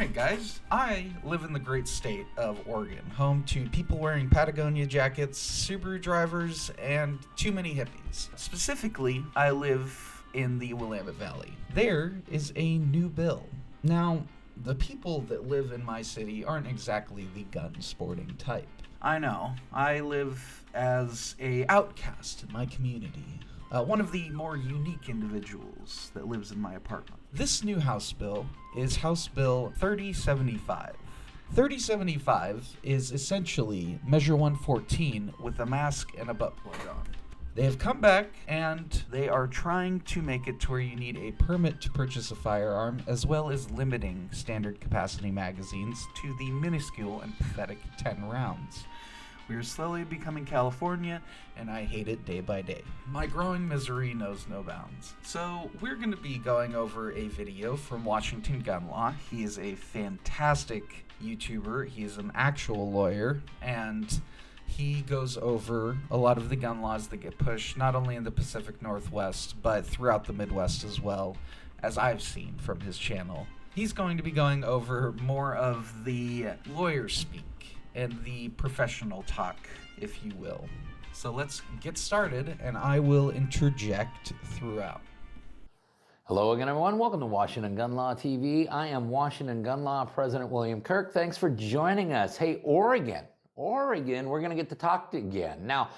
Alright guys, I live in the great state of Oregon, home to people wearing Patagonia jackets, Subaru drivers, and too mmany hippies. Specifically, I live in the Willamette Valley. There is a new bill. Now, the people that live in my city aren't exactly the gun-sporting type. I know, I live as a outcast in my community. One of the more unique individuals that lives in my apartment. This new House bill is House Bill 3075. 3075 is essentially Measure 114 with a mask and a butt plug on. They have come back and they are trying to make it to where you need a permit to purchase a firearm, as well as limiting standard capacity magazines to the minuscule and pathetic 10 rounds. We are slowly becoming California, and I hate it day by day. My growing misery knows no bounds. So we're going to be going over a video from Washington Gun Law. He is a fantastic YouTuber. He is an actual lawyer, and he goes over a lot of the gun laws that get pushed, not only in the Pacific Northwest, but throughout the Midwest as well, as I've seen from his channel. He's going to be going over more of the lawyer speak and the professional talk, if you will. So let's get started, and I will interject throughout. Hello again, everyone. Welcome to Washington Gun Law TV. I am Washington Gun Law President William Kirk. Thanks for joining us. Hey, Oregon, we're going to get to talk again. Now,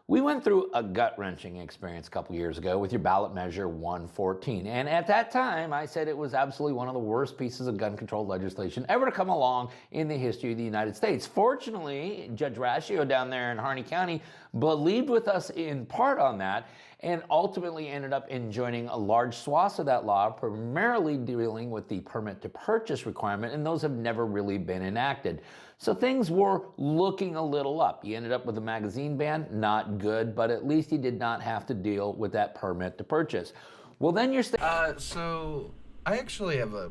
we went through a gut-wrenching experience a couple years ago with your ballot measure 114. And at that time, I said it was absolutely one of the worst pieces of gun control legislation ever to come along in the history of the United States. Fortunately, Judge Ratio down there in Harney County believed with us in part on that, and ultimately ended up enjoining a large swath of that law, primarily dealing with the permit to purchase requirement, and those have never really been enacted. So things were looking a little up. You ended up with a magazine ban, not good, but at least you did not have to deal with that permit to purchase. Well, then you're So I actually have a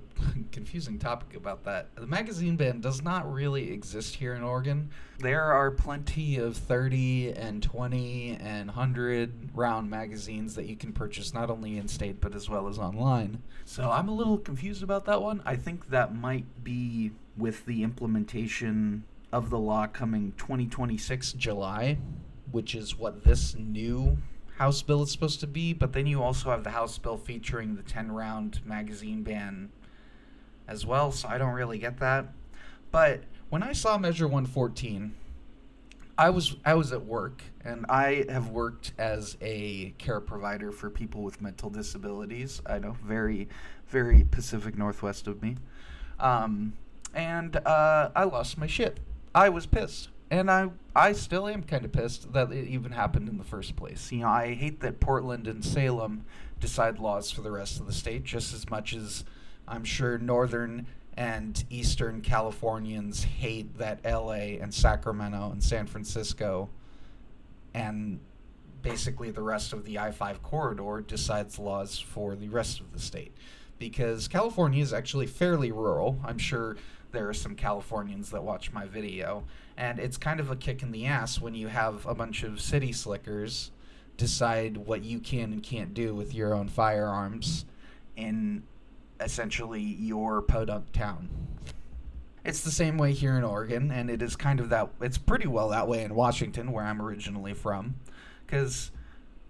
confusing topic about that. The magazine ban does not really exist here in Oregon. There are plenty of 30 and 20 and 100 round magazines that you can purchase not only in state but as well as online. So I'm a little confused about that one. I think that might be with the implementation of the law coming 2026 July, which is what this new House bill is supposed to be, but then you also have the House bill featuring the 10-round magazine ban as well, so I don't really get that. But when I saw Measure 114, I was at work, and I have worked as a care provider for people with mental disabilities. I know, very, very Pacific Northwest of me. And I lost my shit. I was pissed. And I still am kind of pissed that it even happened in the first place. You know, I hate that Portland and Salem decide laws for the rest of the state just as much as I'm sure Northern and Eastern Californians hate that LA and Sacramento and San Francisco and basically the rest of the I-5 corridor decides laws for the rest of the state. Because California is actually fairly rural. I'm sure there are some Californians that watch my video, and it's kind of a kick in the ass when you have a bunch of city slickers decide what you can and can't do with your own firearms in essentially your podunk town. It's the same way here in Oregon, and it is kind of that, it's pretty well that way in Washington, where I'm originally from, because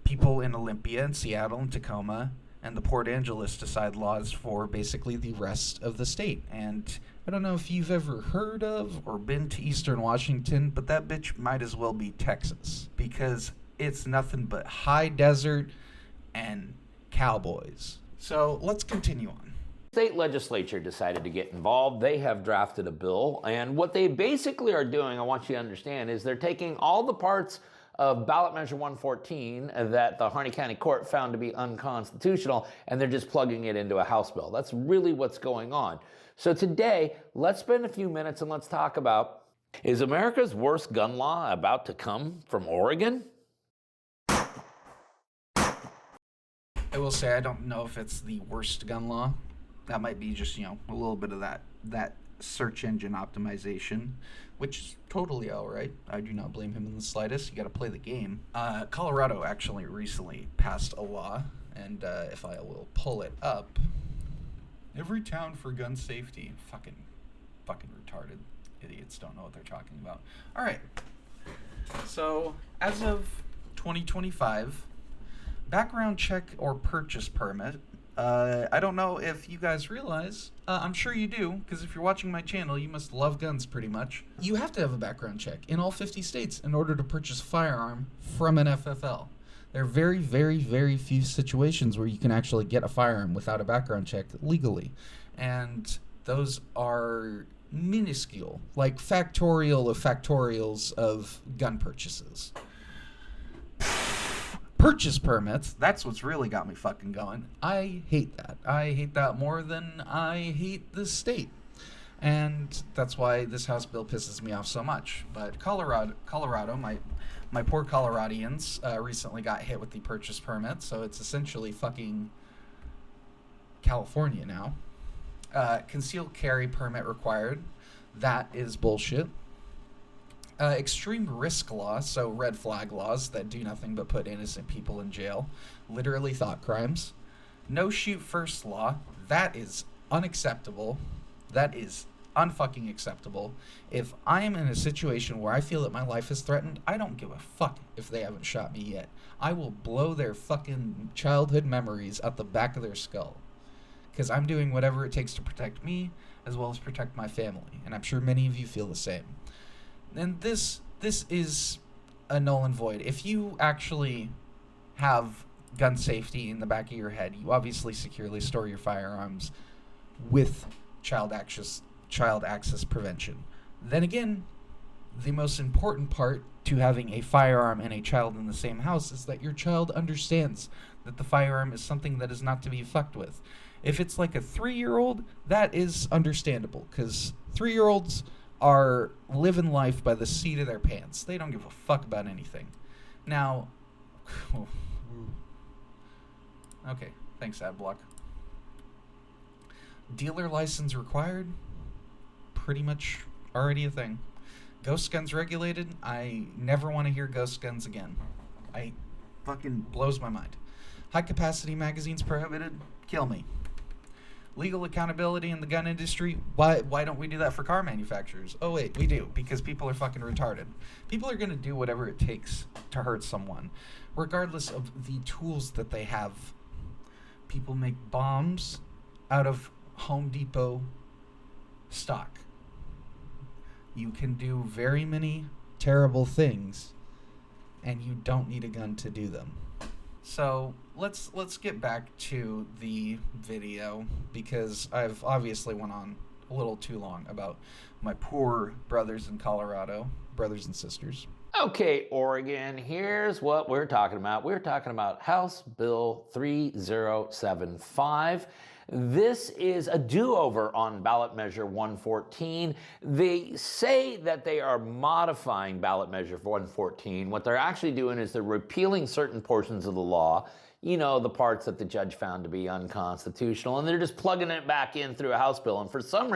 people in Olympia and Seattle and Tacoma and the Port Angeles decide laws for basically the rest of the state. And I don't know if you've ever heard of or been to Eastern Washington, but that bitch might as well be Texas, because it's nothing but high desert and cowboys. So let's continue on. State legislature decided to get involved. They have drafted a bill, and what they basically are doing, I want you to understand, is they're taking all the parts of ballot measure 114 that the Harney County Court found to be unconstitutional, and they're just plugging it into a House bill. That's really what's going on. So today, let's spend a few minutes and let's talk about, is America's worst gun law about to come from Oregon? I will say I don't know if it's the worst gun law. That might be just, a little bit of that search engine optimization, which is totally all right. I do not blame him in the slightest. You got to play the game. Colorado actually recently passed a law, and if I will pull it up, Every town for gun safety. Fucking retarded idiots don't know what they're talking about. All right. So, as of 2025, background check or purchase permit. I don't know if you guys realize. I'm sure you do, because if you're watching my channel, you must love guns pretty much. You have to have a background check in all 50 states in order to purchase a firearm from an FFL. There are very, very, very few situations where you can actually get a firearm without a background check legally. And those are minuscule, like factorial of factorials of gun purchases. Purchase permits, that's what's really got me fucking going. I hate that. I hate that more than I hate this state. And that's why this House bill pisses me off so much. But Colorado, my poor Coloradians recently got hit with the purchase permit, so it's essentially fucking California now. Concealed carry permit required. That is bullshit. Extreme risk laws, so red flag laws that do nothing but put innocent people in jail. Literally thought crimes. No shoot first law. That is unacceptable. That is unfucking acceptable. If I am in a situation where I feel that my life is threatened, I don't give a fuck if they haven't shot me yet. I will blow their fucking childhood memories out the back of their skull. Because I'm doing whatever it takes to protect me, as well as protect my family. And I'm sure many of you feel the same. And this is a null and void. If you actually have gun safety in the back of your head, you obviously securely store your firearms with child access prevention. Then again, the most important part to having a firearm and a child in the same house is that your child understands that the firearm is something that is not to be fucked with. If it's like a 3-year-old, that is understandable, because 3-year-olds are living life by the seat of their pants. They don't give a fuck about anything. Now, okay, thanks, Adblock. Dealer license required? Pretty much already a thing. Ghost guns regulated? I never want to hear ghost guns again. I fucking blows my mind. High capacity magazines prohibited? Kill me. Legal accountability in the gun industry? Why don't we do that for car manufacturers? Oh wait, we do, because people are fucking retarded. People are going to do whatever it takes to hurt someone, regardless of the tools that they have. People make bombs out of Home Depot stock. You can do very many terrible things, and you don't need a gun to do them. So let's get back to the video, because I've obviously went on a little too long about my poor brothers in Colorado, brothers and sisters. Okay, Oregon, here's what we're talking about. We're talking about House Bill 3075. This is a do-over on ballot measure 114. They say that they are modifying ballot measure 114. What they're actually doing is they're repealing certain portions of the law, you know, the parts that the judge found to be unconstitutional, and they're just plugging it back in through a House bill. And for some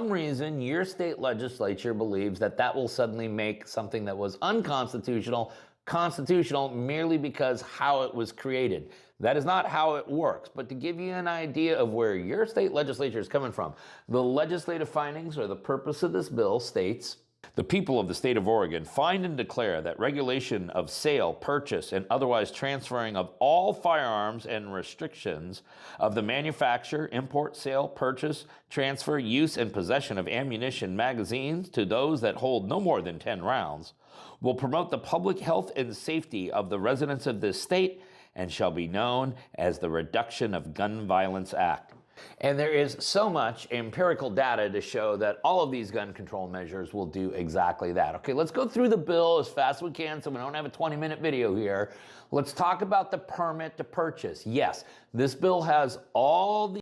reason, your state legislature believes that that will suddenly make something that was unconstitutional constitutional merely because how it was created. That is not how it works. But to give you an idea of where your state legislature is coming from, the legislative findings or the purpose of this bill states, the people of the state of Oregon find and declare that regulation of sale, purchase, and otherwise transferring of all firearms and restrictions of the manufacture, import, sale, purchase, transfer, use, and possession of ammunition magazines to those that hold no more than 10 rounds will promote the public health and safety of the residents of this state and shall be known as the Reduction of Gun Violence Act. And there is so much empirical data to show that all of these gun control measures will do exactly that. Okay, let's go through the bill as fast as we can so we don't have a 20-minute video here. Let's talk about the permit to purchase. Yes, this bill has all the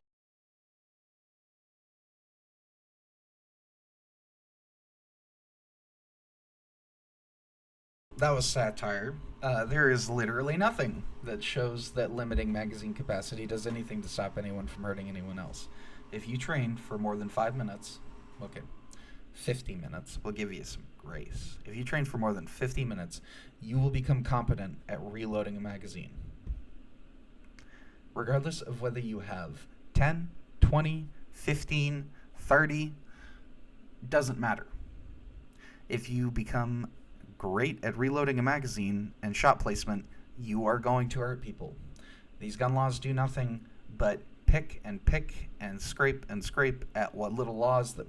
That was satire. There is literally nothing that shows that limiting magazine capacity does anything to stop anyone from hurting anyone else. If you train for more than 5 minutes, okay, 50 minutes, we'll give you some grace. If you train for more than 50 minutes, you will become competent at reloading a magazine. Regardless of whether you have 10, 20, 15, 30, doesn't matter. If you become great at reloading a magazine and shot placement, you are going to hurt people. These gun laws do nothing but pick and scrape at what little laws that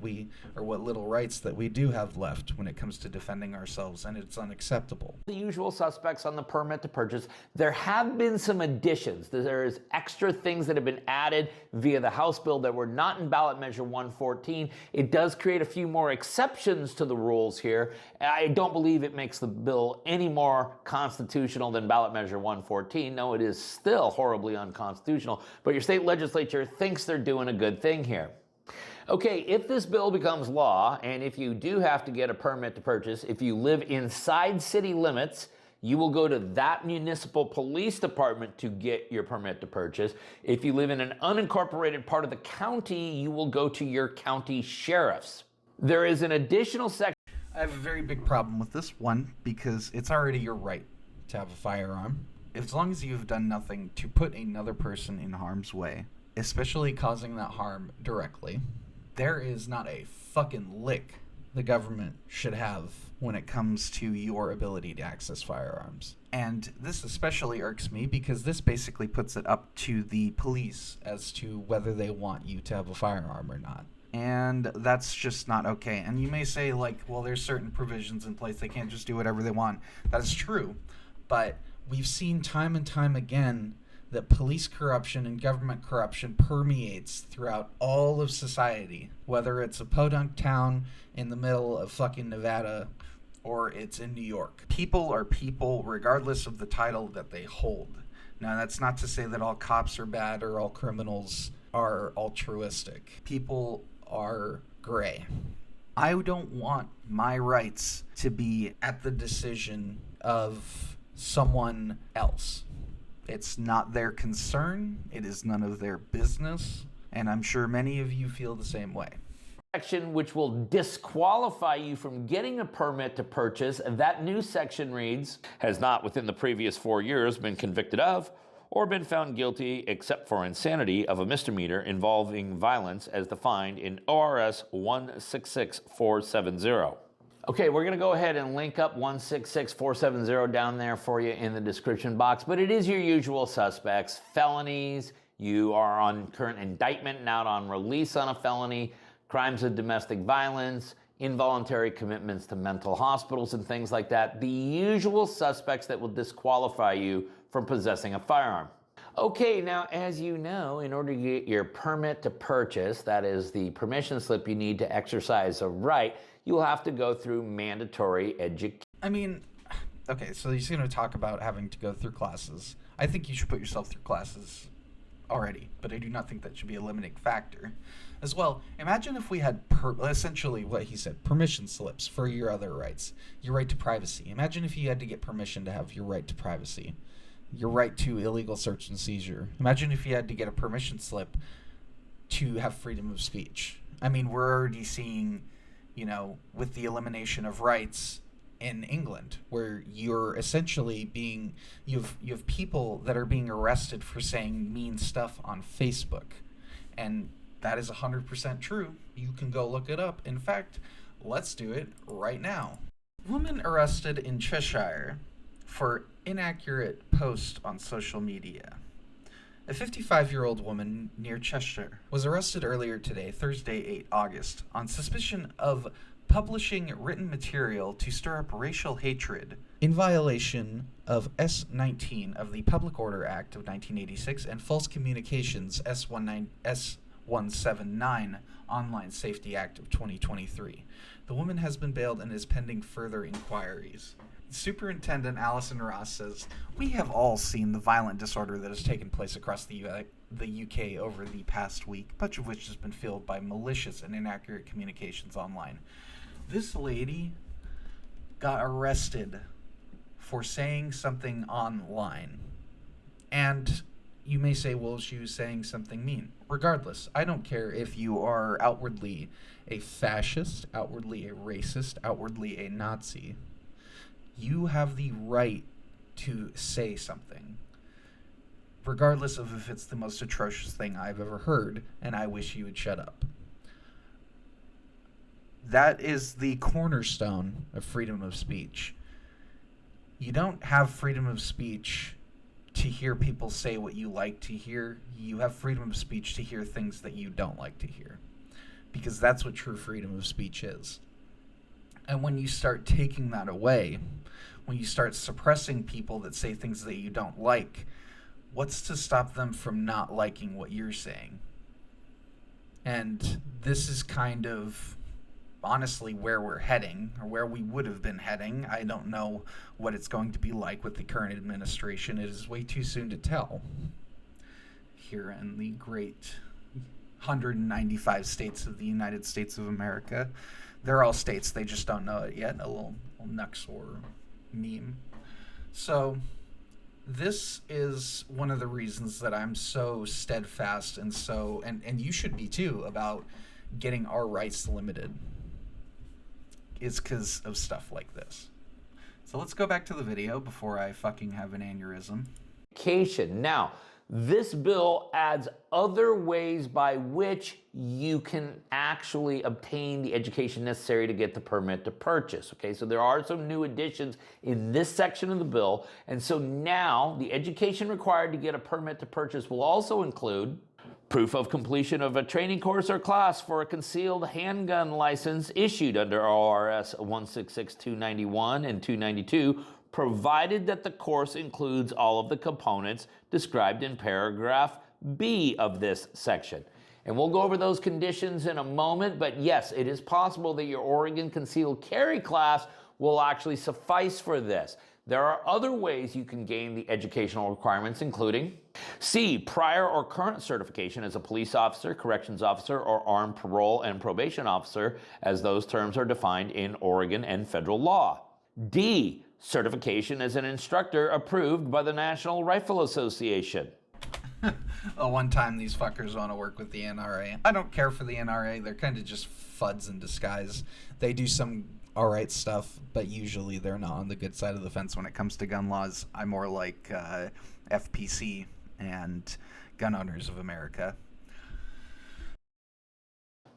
what little rights that we do have left when it comes to defending ourselves, and it's unacceptable. The usual suspects on the permit to purchase. There have been some additions. There's extra things that have been added via the House bill that were not in ballot measure 114. It does create a few more exceptions to the rules here. I don't believe it makes the bill any more constitutional than ballot measure 114. No, it is still horribly unconstitutional, but your state legislature thinks they're doing a good thing here. Okay, if this bill becomes law, and if you do have to get a permit to purchase, if you live inside city limits, you will go to that municipal police department to get your permit to purchase. If you live in an unincorporated part of the county, you will go to your county sheriffs. There is an additional section. I have a very big problem with this one because it's already your right to have a firearm. As long as you've done nothing to put another person in harm's way, especially causing that harm directly, there is not a fucking lick the government should have when it comes to your ability to access firearms. And this especially irks me because this basically puts it up to the police as to whether they want you to have a firearm or not. And that's just not okay. And you may say, like, well, there's certain provisions in place. They can't just do whatever they want. That is true. But we've seen time and time again that police corruption and government corruption permeates throughout all of society, whether it's a podunk town in the middle of fucking Nevada or it's in New York. People are people regardless of the title that they hold. Now, that's not to say that all cops are bad or all criminals are altruistic. People are gray. I don't want my rights to be at the decision of someone else. It's not their concern. It is none of their business. And I'm sure many of you feel the same way. Section which will disqualify you from getting a permit to purchase. That new section reads, has not within the previous 4 years been convicted of or been found guilty except for insanity of a misdemeanor involving violence as defined in ORS 166470. Okay, we're going to go ahead and link up 166470 down there for you in the description box, but it is your usual suspects. Felonies, you are on current indictment, not on release on a felony, crimes of domestic violence, involuntary commitments to mental hospitals and things like that. The usual suspects that will disqualify you from possessing a firearm. Okay, now as you know, in order to get your permit to purchase, that is the permission slip you need to exercise a right, you will have to go through mandatory education. I mean, okay, so you're going to talk about having to go through classes. I think you should put yourself through classes already, but I do not think that should be a limiting factor. As well, imagine if we had essentially what he said, permission slips for your other rights. Your right to privacy. Imagine if you had to get permission to have your right to privacy. Your right to illegal search and seizure. Imagine if you had to get a permission slip to have freedom of speech. I mean, we're already seeing, you know, with the elimination of rights in England, where you're essentially being, you have people that are being arrested for saying mean stuff on Facebook. And that is 100% true. You can go look it up. In fact, let's do it right now. Woman arrested in Cheshire for inaccurate post on social media. A 55-year-old woman near Cheshire was arrested earlier today, Thursday, 8 August, on suspicion of publishing written material to stir up racial hatred in violation of S19 of the Public Order Act of 1986 and False Communications S179 Online Safety Act of 2023. The woman has been bailed and is pending further inquiries. Superintendent Alison Ross says, "We have all seen the violent disorder that has taken place across the UK over the past week, much of which has been fueled by malicious and inaccurate communications online." This lady got arrested for saying something online. And you may say, well, she was saying something mean. Regardless, I don't care if you are outwardly a fascist, outwardly a racist, outwardly a Nazi. You have the right to say something. regardless of if it's the most atrocious thing I've ever heard, and I wish you would shut up. That is the cornerstone of freedom of speech. You don't have freedom of speech to hear people say what you like to hear. You have freedom of speech to hear things that you don't like to hear. Because that's what true freedom of speech is. And when you start taking that away, when you start suppressing people that say things that you don't like, what's to stop them from not liking what you're saying? And this is kind of honestly where we're heading, or where we would have been heading. I don't know what it's going to be like with the current administration. It is way too soon to tell. Here in the great 195 states of the United States of America. They're all states, they just don't know it yet. A little Nuxor meme. So this is one of the reasons that I'm so steadfast and you should be too, about getting our rights limited. It's because of stuff like this. So let's go back to the video before I fucking have an aneurysm. Now, this bill adds other ways by which you can actually obtain the education necessary to get the permit to purchase. Okay, so there are some new additions in this section of the bill. And so now the education required to get a permit to purchase will also include proof of completion of a training course or class for a concealed handgun license issued under ORS 166291 and 292, provided that the course includes all of the components described in paragraph B of this section. And we'll go over those conditions in a moment, but yes, it is possible that your Oregon concealed carry class will actually suffice for this. There are other ways you can gain the educational requirements, including C, prior or current certification as a police officer, corrections officer, or armed parole and probation officer, as those terms are defined in Oregon and federal law. D, certification as an instructor approved by the National Rifle Association. One time these fuckers want to work with the NRA. I don't care for the NRA. They're kind of just fuds in disguise. They do some alright stuff, but usually they're not on the good side of the fence when it comes to gun laws. I'm more like FPC and Gun Owners of America.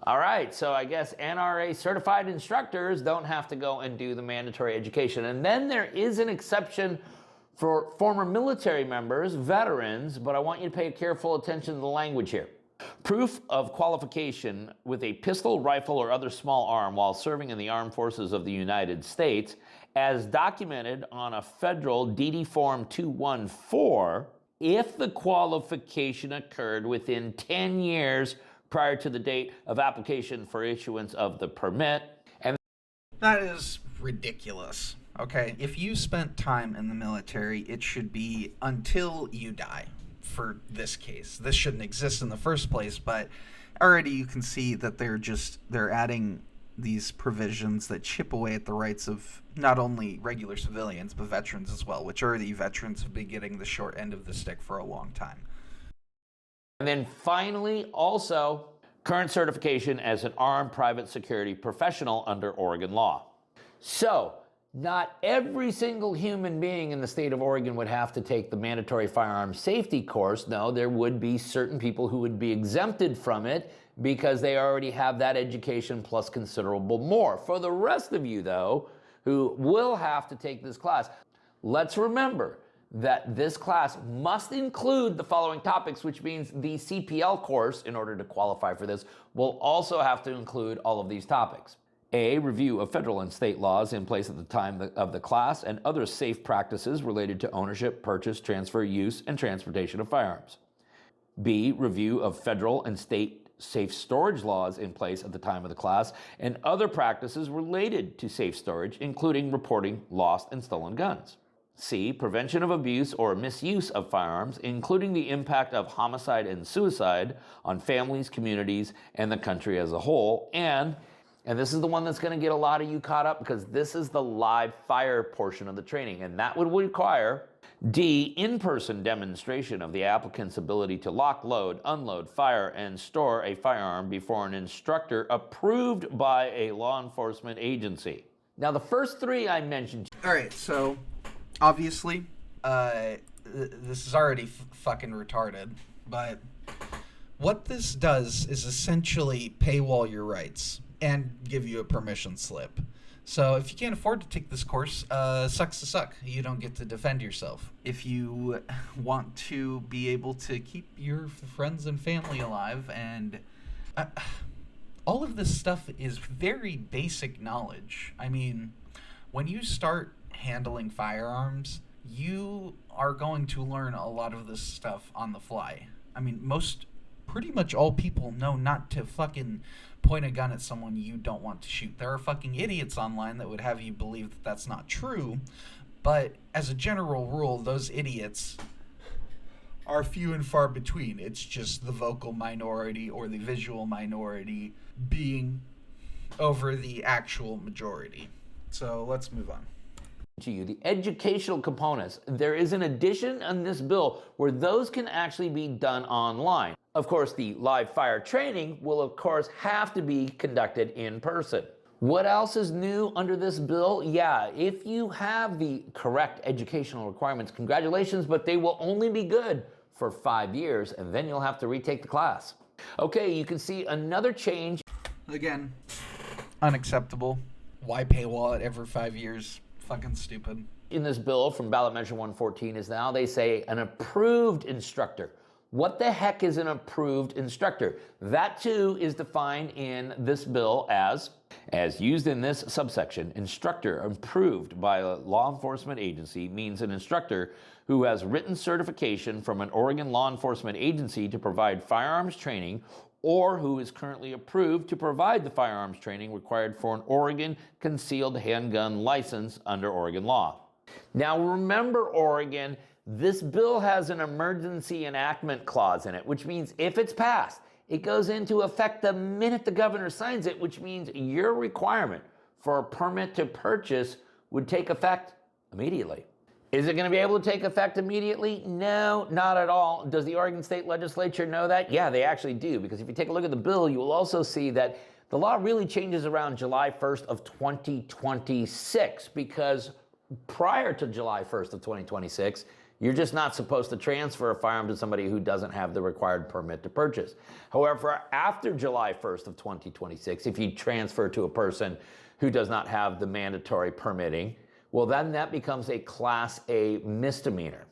All right, so I guess NRA certified instructors don't have to go and do the mandatory education. And then there is an exception for former military members, veterans, but I want you to pay careful attention to the language here. Proof of qualification with a pistol, rifle, or other small arm while serving in the armed forces of the United States, as documented on a federal DD Form 214, if the qualification occurred within 10 years prior to the date of application for issuance of the permit. And that is ridiculous. Okay, if you spent time in the military, it should be until you die. For this case, this shouldn't exist in the first place, but already you can see that they're adding these provisions that chip away at the rights of not only regular civilians but veterans as well, which already veterans have been getting the short end of the stick for a long time. And then finally, also, current certification as an armed private security professional under Oregon law. So, not every single human being in the state of Oregon would have to take the mandatory firearm safety course. No, there would be certain people who would be exempted from it because they already have that education plus considerable more. For the rest of you, though, who will have to take this class, let's remember that this class must include the following topics, which means the CPL course, in order to qualify for this, will also have to include all of these topics. A, review of federal and state laws in place at the time of the class and other safe practices related to ownership, purchase, transfer, use, and transportation of firearms. B, review of federal and state safe storage laws in place at the time of the class and other practices related to safe storage, including reporting lost and stolen guns. C, prevention of abuse or misuse of firearms, including the impact of homicide and suicide on families, communities, and the country as a whole. And this is the one that's going to get a lot of you caught up because this is the live fire portion of the training, and that would require D, in-person demonstration of the applicant's ability to lock, load, unload, fire, and store a firearm before an instructor approved by a law enforcement agency. Now, the first three I mentioned. All right, so obviously, this is already fucking retarded, but what this does is essentially paywall your rights and give you a permission slip. So if you can't afford to take this course, sucks to suck. You don't get to defend yourself. If you want to be able to keep your friends and family alive, and all of this stuff is very basic knowledge. I mean, when you start handling firearms, you are going to learn a lot of this stuff on the fly. I mean, pretty much all people know not to fucking point a gun at someone you don't want to shoot. There are fucking idiots online that would have you believe that that's not true, but as a general rule, those idiots are few and far between. It's just the vocal minority or the visual minority being over the actual majority. So let's move on. To you, the educational components. There is an addition on this bill where those can actually be done online. Of course, the live fire training will, of course, have to be conducted in person. What else is new under this bill? Yeah, if you have the correct educational requirements, congratulations, but they will only be good for 5 years, and then you'll have to retake the class. Okay, you can see another change. Again, unacceptable. Why paywall it every 5 years? Fucking stupid. In this bill from ballot measure 114 is now they say an approved instructor. What the heck is an approved instructor? That too is defined in this bill as used in this subsection. Instructor approved by a law enforcement agency means an instructor who has written certification from an Oregon law enforcement agency to provide firearms training, or who is currently approved to provide the firearms training required for an Oregon concealed handgun license under Oregon law. Now remember, Oregon, this bill has an emergency enactment clause in it, which means if it's passed, it goes into effect the minute the governor signs it, which means your requirement for a permit to purchase would take effect immediately. Is it going to be able to take effect immediately? No, not at all. Does the Oregon State Legislature know that? Yeah, they actually do, because if you take a look at the bill, you will also see that the law really changes around July 1st of 2026, because prior to July 1st of 2026, you're just not supposed to transfer a firearm to somebody who doesn't have the required permit to purchase. However, after July 1st of 2026, if you transfer to a person who does not have the mandatory permitting, well, then that becomes a Class A misdemeanor.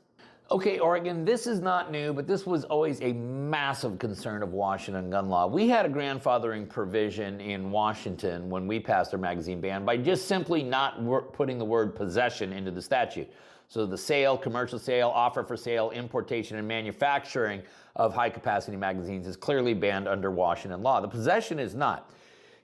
Okay, Oregon, this is not new, but this was always a massive concern of Washington gun law. We had a grandfathering provision in Washington when we passed our magazine ban by just simply not putting the word possession into the statute. So the sale, commercial sale, offer for sale, importation, and manufacturing of high-capacity magazines is clearly banned under Washington law. The possession is not.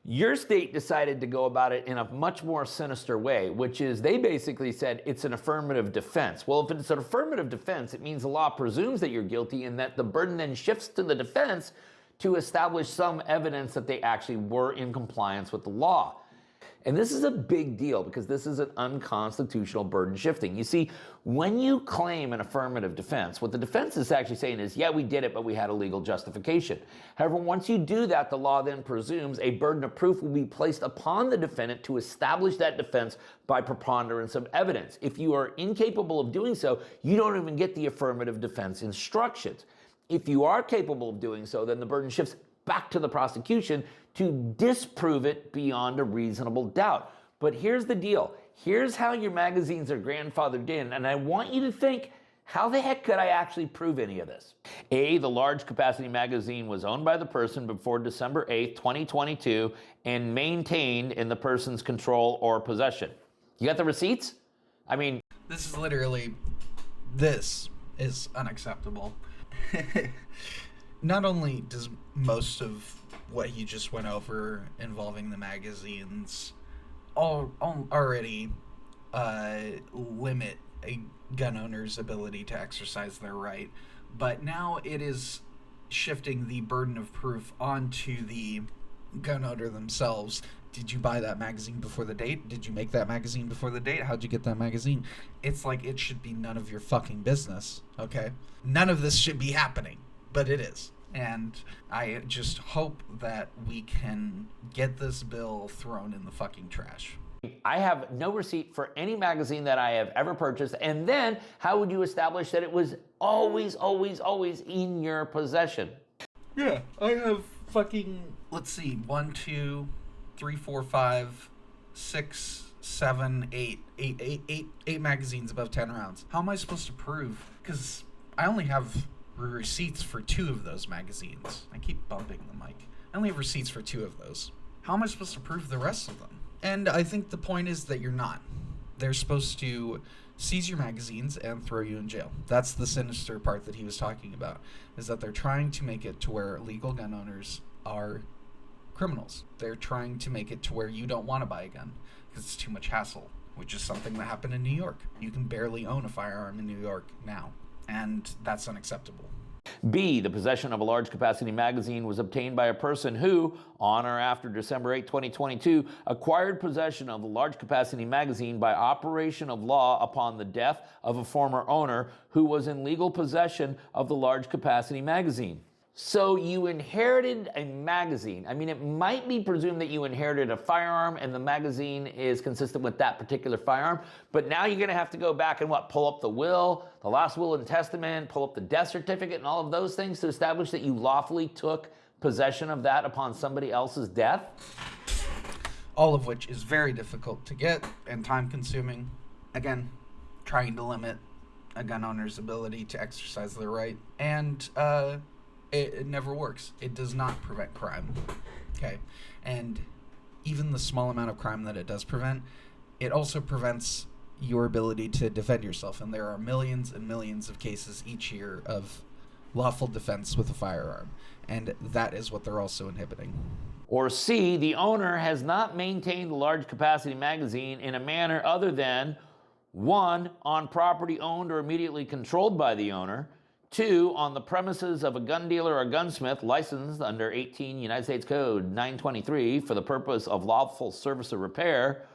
Your state decided to go about it in a much more sinister way, which is they basically said it's an affirmative defense. Well, if it's an affirmative defense, it means the law presumes that you're guilty and that the burden then shifts to the defense to establish some evidence that they actually were in compliance with the law. And this is a big deal because this is an unconstitutional burden shifting. You see, when you claim an affirmative defense, what the defense is actually saying is, yeah, we did it, but we had a legal justification. However, once you do that, the law then presumes a burden of proof will be placed upon the defendant to establish that defense by preponderance of evidence. If you are incapable of doing so, you don't even get the affirmative defense instructions. If you are capable of doing so, then the burden shifts back to the prosecution to disprove it beyond a reasonable doubt. But here's the deal. Here's how your magazines are grandfathered in, and I want you to think, how the heck could I actually prove any of this? A, the large capacity magazine was owned by the person before December 8th, 2022, and maintained in the person's control or possession. You got the receipts? I mean, this is unacceptable. Not only does most of what he just went over involving the magazines already limit a gun owner's ability to exercise their right, but now it is shifting the burden of proof onto the gun owner themselves. Did you buy that magazine before the date? Did you make that magazine before the date? How'd you get that magazine? It's like it should be none of your fucking business, okay? None of this should be happening, but it is. And I just hope that we can get this bill thrown in the fucking trash. I have no receipt for any magazine that I have ever purchased. And then how would you establish that it was always in your possession? Yeah, I have fucking, let's see, 1, 2, 3, 4, 5, 6, 7, 8 magazines above 10 rounds. How am I supposed to prove? Because I only have receipts for 2 of those magazines. I keep bumping the mic. I only have receipts for 2 of those. How am I supposed to prove the rest of them? And I think the point is that you're not. They're supposed to seize your magazines and throw you in jail. That's the sinister part that he was talking about, is that they're trying to make it to where legal gun owners are criminals. They're trying to make it to where you don't want to buy a gun because it's too much hassle, which is something that happened in New York. You can barely own a firearm in New York now, and that's unacceptable. B, the possession of a large capacity magazine was obtained by a person who, on or after December 8, 2022, acquired possession of a large capacity magazine by operation of law upon the death of a former owner who was in legal possession of the large capacity magazine. So you inherited a magazine. I mean, it might be presumed that you inherited a firearm and the magazine is consistent with that particular firearm, but now you're gonna have to go back and pull up the will, the last will and testament, pull up the death certificate and all of those things to establish that you lawfully took possession of that upon somebody else's death? All of which is very difficult to get and time consuming. Again, trying to limit a gun owner's ability to exercise their right. And, it never works. It does not prevent crime. Okay. And even the small amount of crime that it does prevent, it also prevents your ability to defend yourself. And there are millions and millions of cases each year of lawful defense with a firearm. And that is what they're also inhibiting. Or C, the owner has not maintained the large capacity magazine in a manner other than 1, on property owned or immediately controlled by the owner, 2, on the premises of a gun dealer or gunsmith licensed under 18 United States Code 923 for the purpose of lawful service or repair,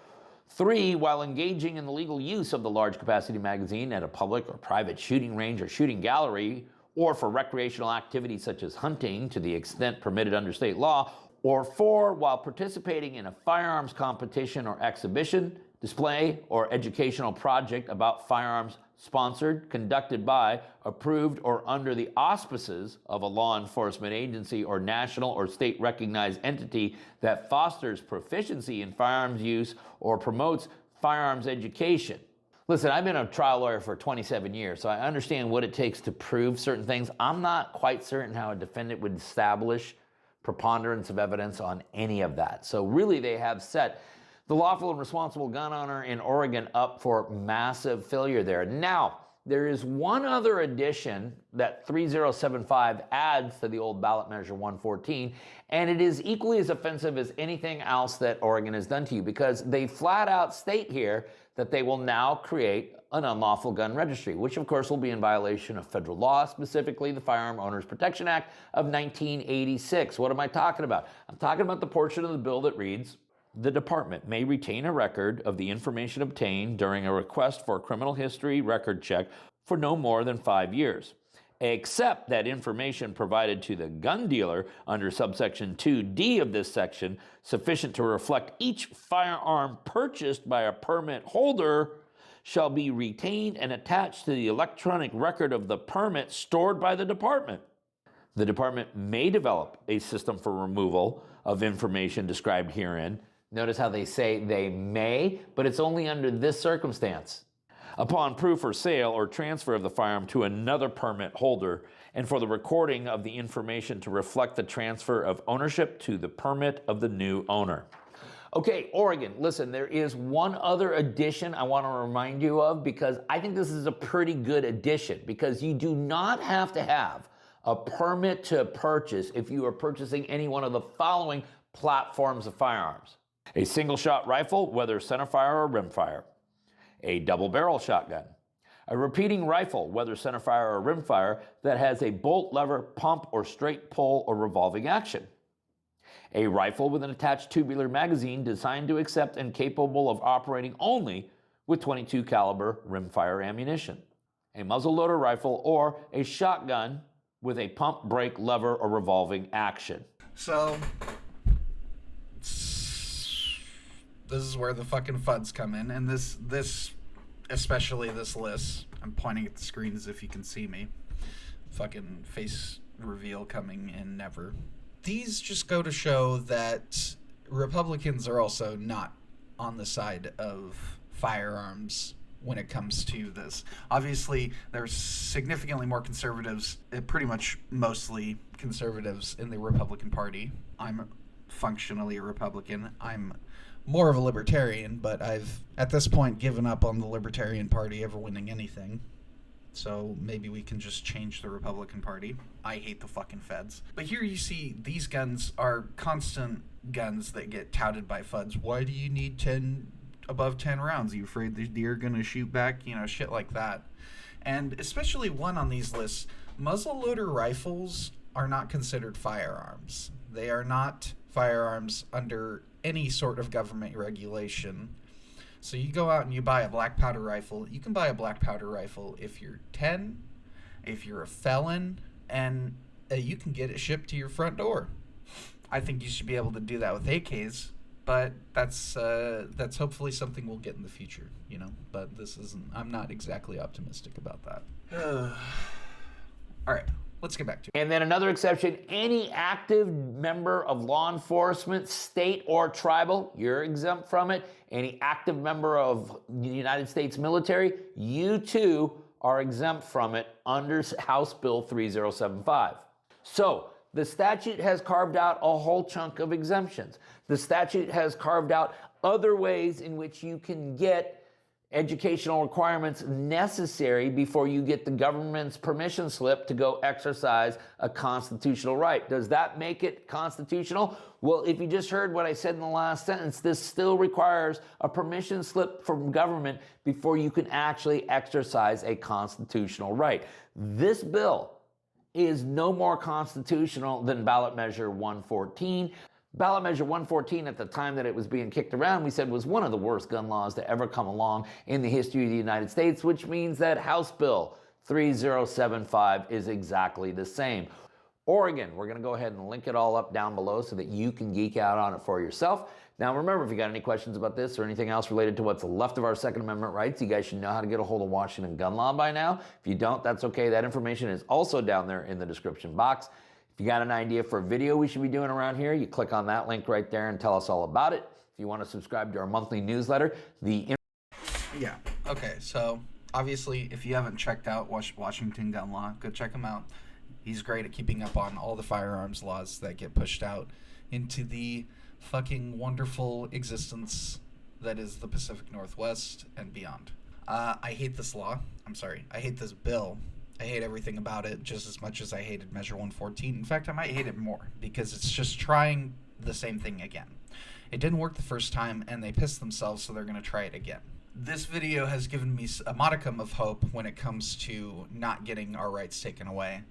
3, while engaging in the legal use of the large capacity magazine at a public or private shooting range or shooting gallery, or for recreational activities such as hunting to the extent permitted under state law, or 4, while participating in a firearms competition or exhibition, display, or educational project about firearms sponsored, conducted by, approved, or under the auspices of a law enforcement agency or national or state recognized entity that fosters proficiency in firearms use or promotes firearms education. Listen, I've been a trial lawyer for 27 years, so I understand what it takes to prove certain things. I'm not quite certain how a defendant would establish preponderance of evidence on any of that. So really they have set the lawful and responsible gun owner in Oregon up for massive failure there. Now, there is one other addition that 3075 adds to the old ballot measure 114, and it is equally as offensive as anything else that Oregon has done to you, because they flat out state here that they will now create an unlawful gun registry, which of course will be in violation of federal law, specifically the Firearm Owners Protection Act of 1986. What am I talking about? I'm talking about the portion of the bill that reads, the department may retain a record of the information obtained during a request for a criminal history record check for no more than 5 years, except that information provided to the gun dealer under subsection 2D of this section sufficient to reflect each firearm purchased by a permit holder shall be retained and attached to the electronic record of the permit stored by the department. The department may develop a system for removal of information described herein. Notice how they say they may, but it's only under this circumstance. Upon proof or sale or transfer of the firearm to another permit holder, and for the recording of the information to reflect the transfer of ownership to the permit of the new owner. Okay, Oregon, listen, there is one other addition I want to remind you of, because I think this is a pretty good addition, because you do not have to have a permit to purchase if you are purchasing any one of the following platforms of firearms. A single-shot rifle, whether centerfire or rimfire. A double-barrel shotgun. A repeating rifle, whether centerfire or rimfire, that has a bolt, lever, pump, or straight pull or revolving action. A rifle with an attached tubular magazine designed to accept and capable of operating only with .22 caliber rimfire ammunition. A muzzleloader rifle, or a shotgun with a pump, brake, lever, or revolving action. So, This is where the fucking FUDs come in, and this especially this list. I'm pointing at the screen as if you can see me. Fucking face reveal coming in never. These just go to show that Republicans are also not on the side of firearms when it comes to this. Obviously, there's significantly more conservatives, pretty much mostly conservatives in the Republican Party. I'm functionally a Republican. I'm more of a libertarian, but I've, at this point, given up on the Libertarian Party ever winning anything. So maybe we can just change the Republican Party. I hate the fucking feds. But here you see these guns are constant guns that get touted by FUDs. Why do you need above 10 rounds? Are you afraid the deer are going to shoot back? You know, shit like that. And especially one on these lists, muzzleloader rifles are not considered firearms. They are not firearms under any sort of government regulation. So you go out and you buy a black powder rifle. You can buy a black powder rifle if you're 10, if you're a felon, and you can get it shipped to your front door. I think you should be able to do that with AKs, but that's hopefully something we'll get in the future, you know. But this isn't. I'm not exactly optimistic about that. All right. Let's get back to it. And then another exception, any active member of law enforcement, state or tribal, you're exempt from it. Any active member of the United States military, you too are exempt from it under House Bill 3075. So the statute has carved out a whole chunk of exemptions. The statute has carved out other ways in which you can get educational requirements necessary before you get the government's permission slip to go exercise a constitutional right. Does that make it constitutional? Well, if you just heard what I said in the last sentence, this still requires a permission slip from government before you can actually exercise a constitutional right. This bill is no more constitutional than ballot measure 114. Ballot Measure 114, at the time that it was being kicked around, we said was one of the worst gun laws to ever come along in the history of the United States, which means that House Bill 3075 is exactly the same. Oregon, we're going to go ahead and link it all up down below so that you can geek out on it for yourself. Now remember, if you got any questions about this or anything else related to what's left of our Second Amendment rights, you guys should know how to get a hold of Washington Gun Law by now. If you don't, that's okay. That information is also down there in the description box. If you got an idea for a video we should be doing around here, you click on that link right there and tell us all about it. If you want to subscribe to our monthly newsletter, Yeah, okay, so obviously if you haven't checked out Washington Gun Law, go check him out. He's great at keeping up on all the firearms laws that get pushed out into the fucking wonderful existence that is the Pacific Northwest and beyond. I hate this law. I hate this bill. I hate everything about it just as much as I hated Measure 114. In fact, I might hate it more because it's just trying the same thing again. It didn't work the first time and they pissed themselves, so they're going to try it again. This video has given me a modicum of hope when it comes to not getting our rights taken away.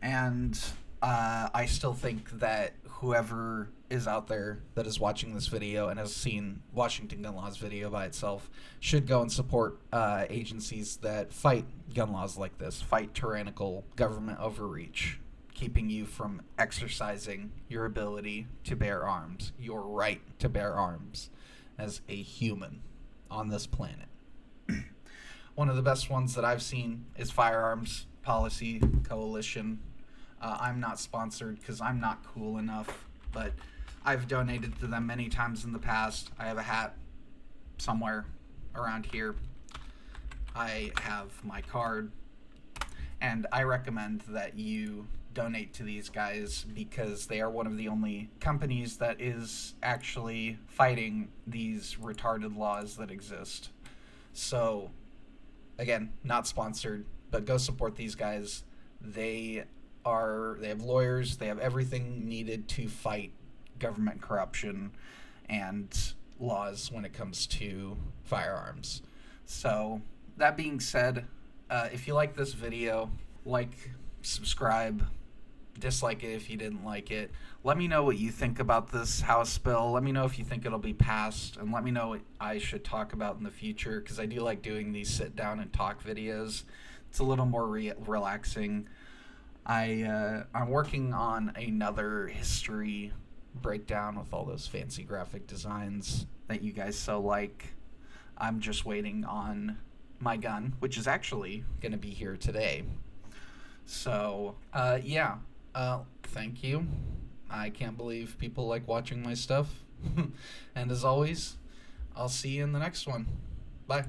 And I still think that whoever is out there that is watching this video and has seen Washington Gun Law's video by itself should go and support agencies that fight gun laws like this, fight tyrannical government overreach, keeping you from exercising your ability to bear arms, your right to bear arms as a human on this planet. One of the best ones that I've seen is Firearms Policy Coalition. I'm not sponsored because I'm not cool enough, but I've donated to them many times in the past. I have a hat somewhere around here. I have my card, and I recommend that you donate to these guys because they are one of the only companies that is actually fighting these retarded laws that exist. So, again, not sponsored, but go support these guys. They have lawyers, they have everything needed to fight government corruption and laws when it comes to firearms. So, that being said, if you like this video, like, subscribe, dislike it if you didn't like it. Let me know what you think about this House bill. Let me know if you think it'll be passed, and let me know what I should talk about in the future, because I do like doing these sit down and talk videos. It's a little more relaxing. I'm working on another history breakdown with all those fancy graphic designs that you guys so like. I'm just waiting on my gun, which is actually going to be here today. So, yeah. Thank you. I can't believe people like watching my stuff. And as always, I'll see you in the next one. Bye.